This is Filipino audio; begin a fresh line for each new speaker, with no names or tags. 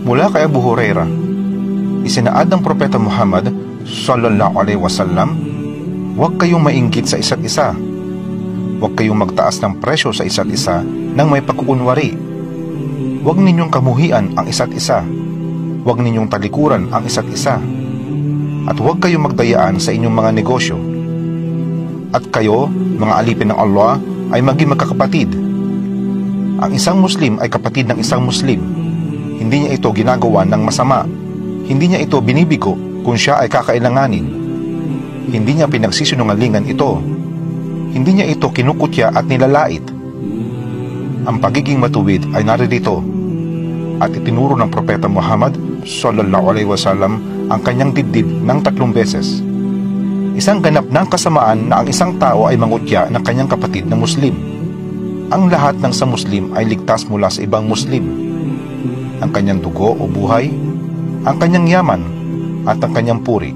Mula kay Abu Hurairah, isinaad ng Propeta Muhammad sallallahu alaihi wasallam, huwag kayong mainggit sa isa't isa. Huwag kayong magtaas ng presyo sa isa't isa nang may pagkukunwari. Huwag ninyong kamuhian ang isa't isa. Huwag ninyong talikuran ang isa't isa. At huwag kayong magdayaan sa inyong mga negosyo. At kayo, mga alipin ng Allah, ay maging magkakapatid. Ang isang Muslim ay kapatid ng isang Muslim. Hindi niya ito ginagawa ng masama. Hindi niya ito binibigo kung siya ay kakailanganin. Hindi niya pinagsisinungalingan ito. Hindi niya ito kinukutya at nilalait. Ang pagiging matuwid ay naririto. At itinuro ng Propeta Muhammad sallallahu alaihi wasallam ang kanyang dibdib ng 3 beses. Isang ganap ng kasamaan na ang isang tao ay mangutya ng kanyang kapatid na Muslim. Ang lahat ng sa Muslim ay ligtas mula sa ibang Muslim. Ang kanyang dugo o buhay, ang kanyang yaman, at ang kanyang puri.